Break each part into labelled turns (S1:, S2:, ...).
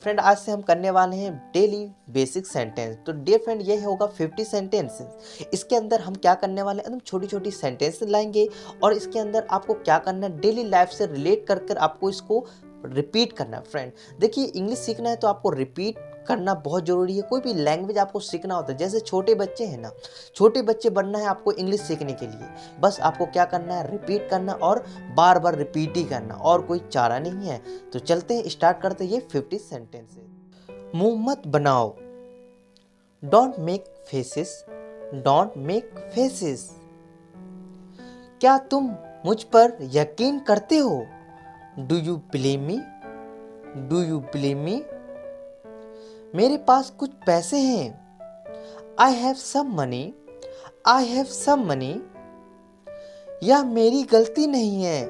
S1: Friend आज से हम करने वाले हैं डेली बेसिक सेंटेंस। तो डियर फ्रेंड ये होगा 50 सेंटेंसेस। इसके अंदर हम क्या करने वाले हैं, एकदम छोटी छोटी सेंटेंस लाएंगे और इसके अंदर आपको क्या करना है, डेली लाइफ से रिलेट कर कर आपको इसको रिपीट करना है। फ्रेंड देखिए, इंग्लिश सीखना है तो आपको रिपीट करना बहुत ज़रूरी है। कोई भी लैंग्वेज आपको सीखना होता है, जैसे छोटे बच्चे हैं ना, छोटे बच्चे बनना है आपको इंग्लिश सीखने के लिए, बस आपको क्या करना है, रिपीट करना और बार बार रिपीट ही करना, और कोई चारा नहीं है। तो चलते हैं, स्टार्ट करते हैं ये 50 सेंटेंसेस। मुंह मत बनाओ, don't make faces, don't make faces. क्या तुम मुझ पर यकीन करते हो? Do you believe me, do you believe me. मेरे पास कुछ पैसे हैं, I have some money, I have some money. यह मेरी गलती नहीं है,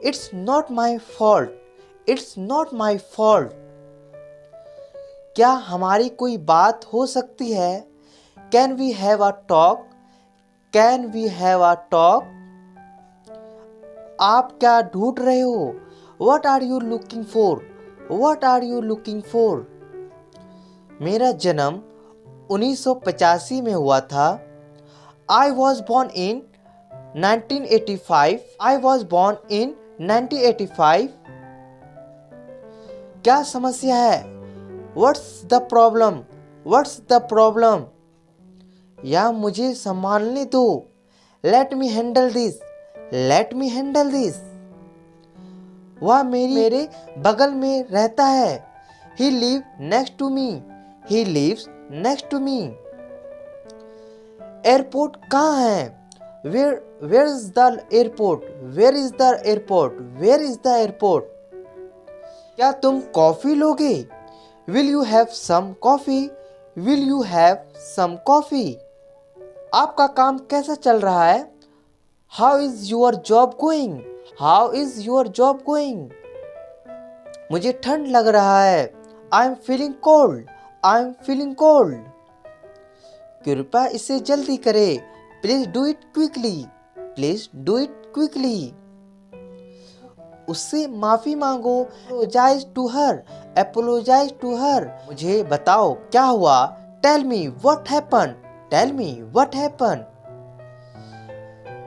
S1: it's not my fault, it's not my fault. क्या हमारी कोई बात हो सकती है? Can we have a talk, can we have a talk. आप क्या ढूंढ रहे हो? What are you looking for, what are you looking for. मेरा जन्म 1985 में हुआ था, I was born in 1985, I was born in 1985। क्या समस्या है? What's the problem, what's the problem. या मुझे संभालने दो, let me handle this, let me handle this. वह मेरे बगल में रहता है, he live next to me, he lives next to me. Airport कहाँ है? Where is the airport, where is the airport, where is the airport. क्या तुम कॉफी लोगे? Will you have some coffee, will you have some coffee. आपका काम कैसा चल रहा है? How is your job going, how is your job going. मुझे ठंड लग रहा है, I am feeling cold, I am feeling cold. कृपया इसे जल्दी करें, please do it quickly, please do it quickly. उससे माफी मांगो, apologise to her, apologize to her. मुझे बताओ क्या हुआ, tell me what happen, tell me what happen.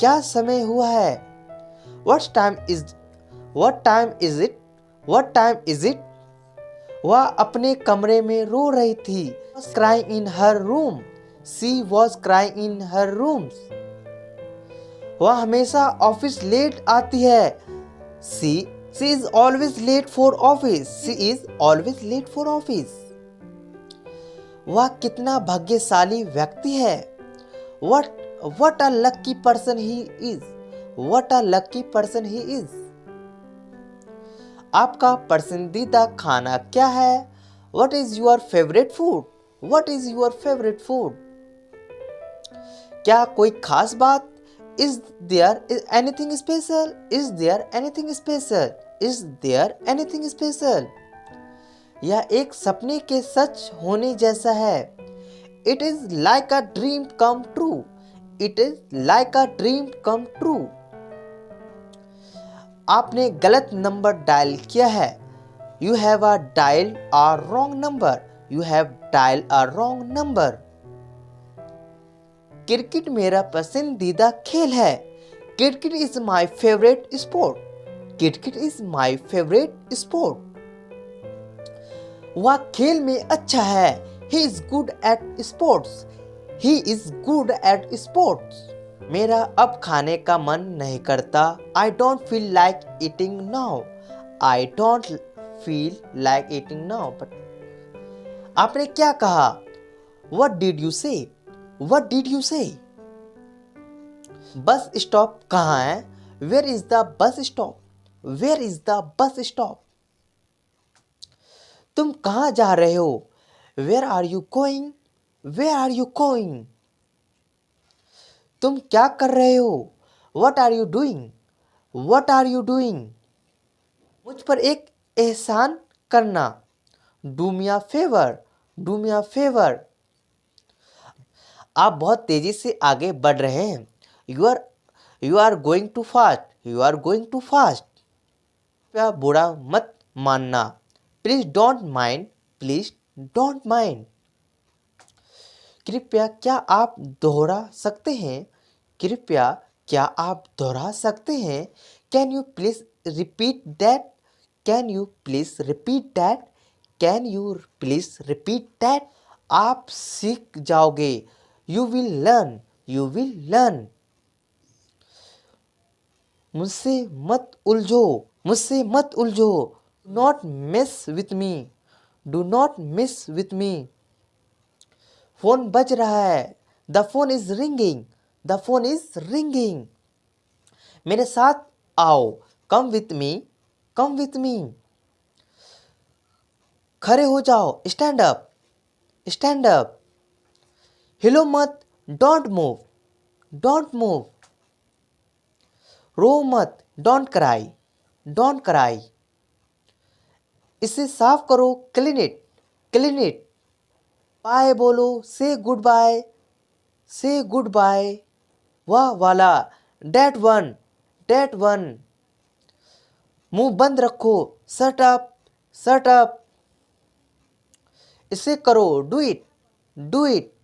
S1: क्या समय हुआ है? What time is, what time is it, what time is it. वह अपने कमरे में रो रही थी, crying in her room, she was crying in her rooms. वह हमेशा ऑफिस लेट आती है, she is always late for office, she is always late for office. वह कितना भाग्यशाली व्यक्ति है, what a lucky person he is, what a lucky person he is। आपका पसंदीदा खाना क्या है? What is your favorite food, what is your favorite food। क्या कोई खास बात? Is there anything special, is there anything special, is there anything special। यह एक सपने के सच होने जैसा है, It is like a dream come true, it is like a dream come true। आपने गलत नंबर डायल किया है, You have a dialed a wrong number, you have dialed a wrong number। Cricket मेरा पसंदीदा खेल है, cricket is my favourite sport, cricket is my favourite sport. वह खेल में अच्छा है, He is good at sports, he is good at sports। मेरा अब खाने का मन नहीं करता, I don't feel like eating now, I don't feel like eating now। But आपने क्या कहा? What did you say, what did you say। Bus stop कहाँ है? Where is the bus stop, where is the bus stop। तुम कहाँ जा रहे हो? Where are you going, where are you going। तुम क्या कर रहे हो? What are you doing, what are you doing। मुझ पर एक एहसान करना, Do me a favor, do me a favor। आप बहुत तेजी से आगे बढ़ रहे हैं, You are going too fast, you are going too fast। क्या बुरा मत मानना, please don't mind, please don't mind. कृपया क्या आप दोहरा सकते हैं, कृपया क्या आप दोहरा सकते हैं। Can you please repeat that, can you please repeat that, can you please repeat that. आप सीख जाओगे, you will learn, you will learn. मुझसे मत उलझो, मुझसे मत उलझो। Not mess with me, do not mess with me. Phone बज रहा है, the phone is ringing, the phone is ringing. मेरे साथ आओ, come with me, come with me. खड़े हो जाओ, स्टैंड अप, स्टैंड अप। हिलो मत, डोंट मूव, डोंट मूव। रो मत, डोंट क्राई, डोंट क्राई। इसे साफ करो, clean it, clean it. Bye बोलो, say goodbye, say goodbye. वह वाला, डेट वन, डेट वन। मुंह बंद रखो, शट अप, शट अप। इसे करो, डू इट, डू इट।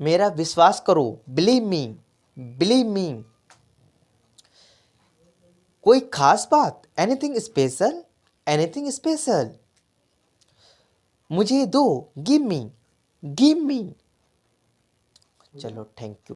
S1: मेरा विश्वास करो, बिलीव मी, बिलीव मी। कोई खास बात, एनीथिंग स्पेशल, एनीथिंग स्पेशल। मुझे दो, गिव मी, गिव मी। चलो, थैंक यू।